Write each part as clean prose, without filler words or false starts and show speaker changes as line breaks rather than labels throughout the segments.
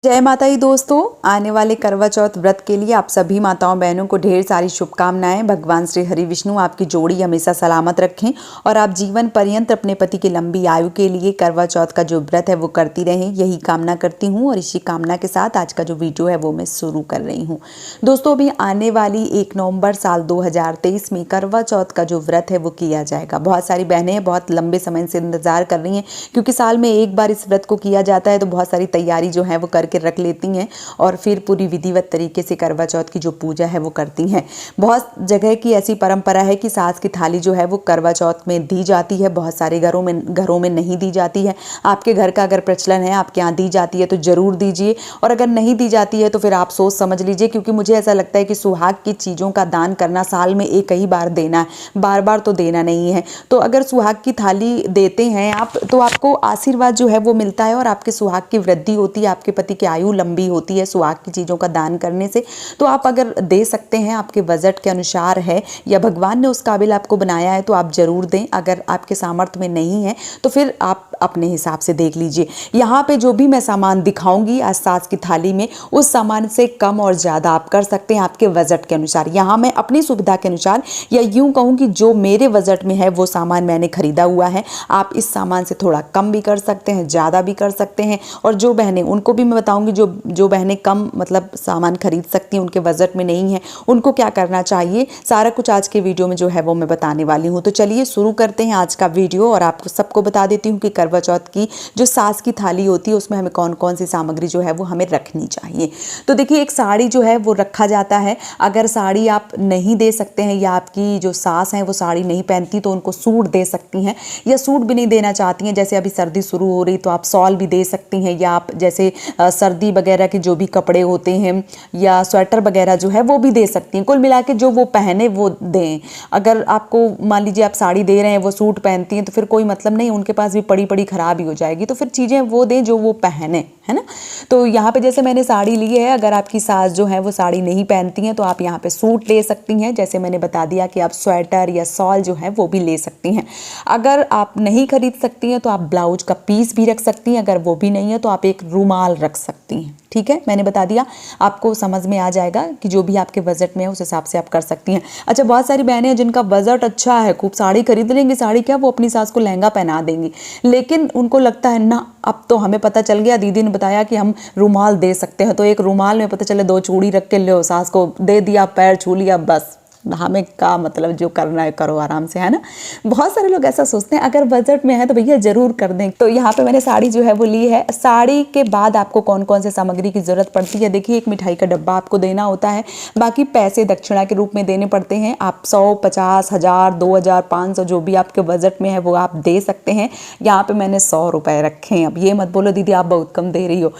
जय माता दी दोस्तों, आने वाले करवा चौथ व्रत के लिए आप सभी माताओं बहनों को ढेर सारी शुभकामनाएं। भगवान श्री हरि विष्णु आपकी जोड़ी हमेशा सलामत रखें और आप जीवन पर्यंत अपने पति की लंबी आयु के लिए करवा चौथ का जो व्रत है वो करती रहें, यही कामना करती हूँ। और इसी कामना के साथ आज का जो वीडियो है वो मैं शुरू कर रही हूँ। दोस्तों, अभी आने वाली 1 नवंबर साल 2023 में करवा चौथ का जो व्रत है वो किया जाएगा। बहुत सारी बहनें बहुत लंबे समय से इंतजार कर रही हैं, क्योंकि साल में एक बार इस व्रत को किया जाता है, तो बहुत सारी तैयारी जो है वो करके रख लेती हैं और फिर पूरी विधिवत तरीके से करवा चौथ की जो पूजा है वो करती हैं। बहुत जगह की ऐसी परंपरा है कि सास की थाली जो है वो करवा चौथ में दी जाती है, बहुत सारे घरों में नहीं दी जाती है। आपके घर का अगर प्रचलन है, आपके यहाँ दी जाती है तो ज़रूर दीजिए, और अगर नहीं दी जाती है तो फिर आप सोच समझ लीजिए, क्योंकि मुझे ऐसा लगता है कि सुहाग की चीज़ों का दान करना साल में एक ही बार देना है, बार बार तो देना नहीं है। तो अगर सुहाग की थाली देते हैं आप, तो आपको आशीर्वाद जो है वो मिलता है और आपके सुहाग की वृद्धि होती है, आपके पति की आयु लंबी होती है सुहाग की चीज़ों का दान करने से। तो आप अगर दे सकते हैं, आपके बजट के अनुसार है या भगवान ने उस काबिल आपको बनाया है, तो आप ज़रूर दें। अगर आपके सामर्थ्य में नहीं है तो फिर आप अपने हिसाब से देख लीजिए। यहाँ पे जो भी मैं सामान दिखाऊंगी आज सास की थाली में, उस सामान से कम और ज़्यादा आप कर सकते हैं आपके बजट के अनुसार। यहाँ मैं अपनी सुविधा के अनुसार, या यूँ कहूँ कि जो मेरे बजट में है वो सामान मैंने खरीदा हुआ है। आप इस सामान से थोड़ा कम भी कर सकते हैं, ज़्यादा भी कर सकते हैं। और जो बहनें, उनको भी मैं बताऊँगी, जो बहनें कम मतलब सामान खरीद सकती हैं, उनके बजट में नहीं है, उनको क्या करना चाहिए, सारा कुछ आज के वीडियो में जो है वो मैं बताने वाली हूँ। तो चलिए शुरू करते हैं आज का वीडियो। और आपको सबको बता देती हूँ कि करवा चौथ की जो सास की थाली होती है उसमें हमें कौन कौन सी सामग्री जो है वो हमें रखनी चाहिए। तो देखिए, एक साड़ी जो है वो रखा जाता है। अगर साड़ी आप नहीं दे सकते हैं, या आपकी जो सास हैं वो साड़ी नहीं पहनती, तो उनको सूट दे सकती हैं, या सूट भी नहीं देना चाहती हैं, जैसे अभी सर्दी शुरू हो रही, तो आप शॉल भी दे सकती हैं, या आप जैसे सर्दी वगैरह के जो भी कपड़े होते हैं या स्वेटर वगैरह जो है वो भी दे सकती हैं। कुल मिला के जो वो पहने वो दें। अगर आपको मान लीजिए आप साड़ी दे रहे हैं, वो सूट पहनती हैं, तो फिर कोई मतलब नहीं, उनके पास भी पड़ी पड़ी खराब ही हो जाएगी। तो फिर चीज़ें वो दें जो वो पहने, है ना। तो यहाँ पे जैसे मैंने साड़ी ली है, अगर आपकी सास जो है वो साड़ी नहीं पहनती हैं, तो आप यहाँ पे सूट ले सकती हैं। जैसे मैंने बता दिया कि आप स्वेटर या शॉल जो है वो भी ले सकती हैं। अगर आप नहीं खरीद सकती हैं तो आप ब्लाउज का पीस भी रख सकती हैं। अगर वो भी नहीं है तो आप एक रुमाल रख सकती हैं। ठीक है, मैंने बता दिया, आपको समझ में आ जाएगा कि जो भी आपके बजट में है उस हिसाब से आप कर सकती हैं। अच्छा, बहुत सारी बहनें हैं जिनका बजट अच्छा है, खूब साड़ी खरीद लेंगी, साड़ी क्या वो अपनी सास को लहंगा पहना देंगी, लेकिन उनको लगता है ना, अब तो हमें पता चल गया, दीदी ने बताया कि हम रुमाल दे सकते हैं, तो एक रुमाल में पता चले 2 चूड़ी रख के लो, सास को दे दिया, पैर छू लिया, बस हमें का मतलब जो करना है करो आराम से, है ना। बहुत सारे लोग ऐसा सोचते हैं। अगर बजट में है तो भैया जरूर कर दें। तो यहाँ पे मैंने साड़ी जो है वो ली है। साड़ी के बाद आपको कौन कौन से सामग्री की जरूरत पड़ती है, देखिए, एक मिठाई का डब्बा आपको देना होता है, बाकी पैसे दक्षिणा के रूप में देने पड़ते हैं। आप 100, 50, 1000, 2000, 500 जो भी आपके बजट में है वो आप दे सकते हैं। यहाँ पे मैंने 100 रुपये रखे हैं। अब ये मत बोलो दीदी आप बहुत कम दे रही हो,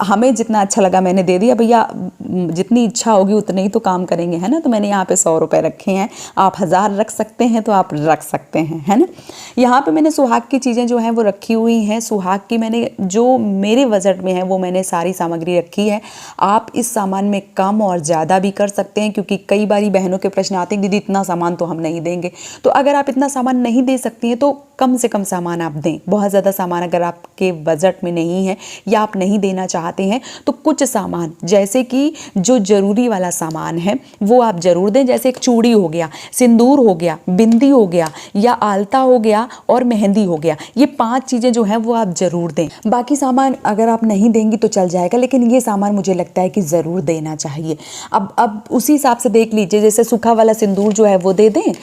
हमें जितना अच्छा लगा मैंने दे दिया। भैया जितनी इच्छा होगी उतने ही तो काम करेंगे, है ना। तो मैंने यहाँ पे 100 रुपये रखे हैं। आप 1000 रख सकते हैं तो आप रख सकते हैं, है ना। यहाँ पे मैंने सुहाग की चीज़ें जो हैं वो रखी हुई हैं। सुहाग की मैंने जो मेरे बजट में है वो मैंने सारी सामग्री रखी है। आप इस सामान में कम और ज़्यादा भी कर सकते हैं, क्योंकि कई बारी बहनों के प्रश्न आते हैं, दीदी इतना सामान तो हम नहीं देंगे। तो अगर आप इतना सामान नहीं दे सकती हैं तो कम से कम सामान आप दें। बहुत ज़्यादा सामान अगर आपके बजट में नहीं है या आप नहीं देना चाहते हैं, तो कुछ सामान जैसे कि जो ज़रूरी वाला सामान है वो आप ज़रूर दें। जैसे एक चूड़ी हो गया, सिंदूर हो गया, बिंदी हो गया, या आलता हो गया और मेहंदी हो गया, ये 5 चीज़ें जो हैं वो आप ज़रूर दें। बाकी सामान अगर आप नहीं देंगी तो चल जाएगा, लेकिन ये सामान मुझे लगता है कि ज़रूर देना चाहिए। अब उसी हिसाब से देख लीजिए, जैसे सूखा वाला सिंदूर जो है वो दे दें,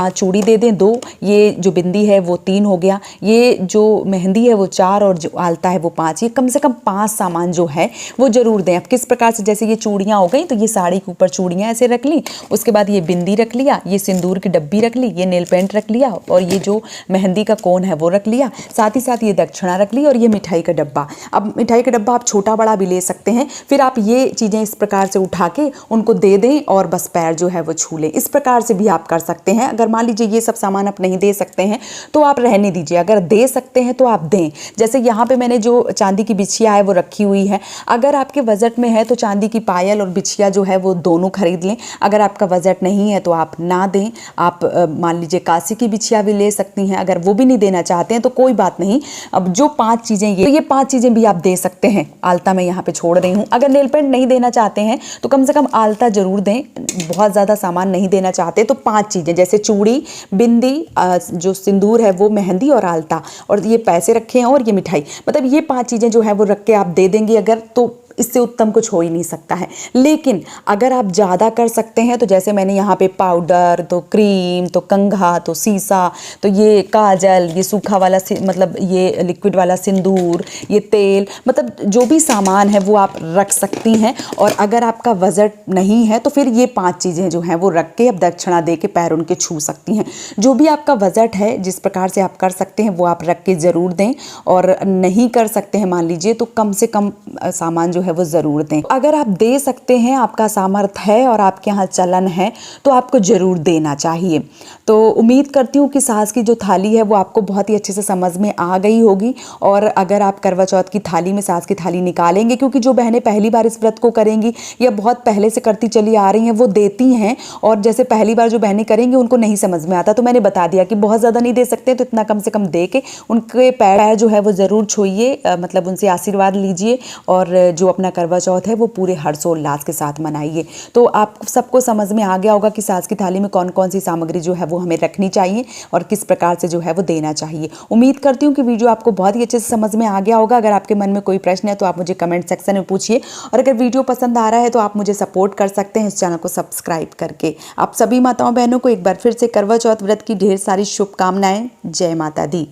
चूड़ी दे दें 2, ये जो बिंदी है वो 3 हो गया, ये जो मेहंदी है वो 4, और जो आलता है वो 5। ये कम से कम 5 सामान जो है वो ज़रूर दें। अब किस प्रकार से, जैसे ये चूड़ियाँ हो गई, तो ये साड़ी के ऊपर चूड़ियाँ ऐसे रख ली, उसके बाद ये बिंदी रख लिया, ये सिंदूर की डब्बी रख ली, ये नेल पेंट रख लिया, और ये जो मेहंदी का कोन है वो रख लिया, साथ ही साथ ये दक्षिणा रख ली, और ये मिठाई का डब्बा। अब मिठाई का डब्बा आप छोटा बड़ा भी ले सकते हैं। फिर आप ये चीज़ें इस प्रकार से उठा के उनको दे दें और बस पैर जो है वो छू लें। इस प्रकार से भी आप कर सकते हैं। अगर मान लीजिए ये सब सामान आप नहीं दे सकते हैं तो आप रहने दीजिए, अगर दे सकते हैं तो आप दें। जैसे यहाँ पे मैंने जो चांदी की बिछिया है वो रखी हुई है। अगर आपके बजट में है तो चांदी की पायल और बिछिया जो है वो दोनों खरीद लें। अगर आपका बजट नहीं है तो आप ना दें। आप मान लीजिए कांसे की बिछिया भी ले सकती हैं, अगर वो भी नहीं देना चाहते हैं तो कोई बात नहीं। अब जो 5 चीज़ें ये 5 चीज़ें भी आप दे सकते हैं। आलता मैं यहाँ पे छोड़ रही हूँ। अगर नेल पेंट नहीं देना चाहते हैं तो कम से कम आलता ज़रूर दें। बहुत ज़्यादा सामान नहीं देना चाहते तो 5 चीज़ें, जैसे चूड़ी, बिंदी, जो सिंदूर है वो, मेहंदी और आलता, और ये पैसे रखे हैं और ये मिठाई, मतलब ये 5 चीज़ें जो है वो रख के आप दे देंगे अगर, तो इससे उत्तम कुछ हो ही नहीं सकता है। लेकिन अगर आप ज़्यादा कर सकते हैं तो जैसे मैंने यहाँ पे पाउडर, तो क्रीम, तो कंघा, तो सीसा, तो ये काजल, ये सूखा वाला मतलब ये लिक्विड वाला सिंदूर, ये तेल, मतलब जो भी सामान है वो आप रख सकती हैं। और अगर आपका बजट नहीं है तो फिर ये 5 चीज़ें जो हैं वो रख के अब दक्षिणा दे के पैर उनके छू सकती हैं। जो भी आपका बजट है, जिस प्रकार से आप कर सकते हैं वो आप रख के ज़रूर दें। और नहीं कर सकते हैं मान लीजिए तो कम से कम सामान जो है वो ज़रूर दें। अगर आप दे सकते हैं, आपका सामर्थ्य है और आपके यहाँ चलन है तो आपको ज़रूर देना चाहिए। तो उम्मीद करती हूँ कि सास की जो थाली है वो आपको बहुत ही अच्छे से समझ में आ गई होगी। और अगर आप करवा चौथ की थाली में सास की थाली निकालेंगे, क्योंकि जो बहनें पहली बार इस व्रत को करेंगी या बहुत पहले से करती चली आ रही हैं वो देती हैं, और जैसे पहली बार जो बहनें करेंगी उनको नहीं समझ में आता, तो मैंने बता दिया कि बहुत ज़्यादा नहीं दे सकते तो इतना कम से कम दे के उनके पैर जो है वो ज़रूर छूइए, मतलब उनसे आशीर्वाद लीजिए। और जो अपना करवा चौथ है वो पूरे हर्षोल्लास के साथ मनाइए। तो आप सबको समझ में आ गया होगा कि सास की थाली में कौन कौन सी सामग्री जो है वो हमें रखनी चाहिए और किस प्रकार से जो है वो देना चाहिए। उम्मीद करती हूँ कि वीडियो आपको बहुत ही अच्छे से समझ में आ गया होगा। अगर आपके मन में कोई प्रश्न है तो आप मुझे कमेंट सेक्शन में पूछिए, और अगर वीडियो पसंद आ रहा है तो आप मुझे सपोर्ट कर सकते हैं इस चैनल को सब्सक्राइब करके। आप सभी माताओं बहनों को एक बार फिर से करवा चौथ व्रत की ढेर सारी शुभकामनाएं। जय माता दी।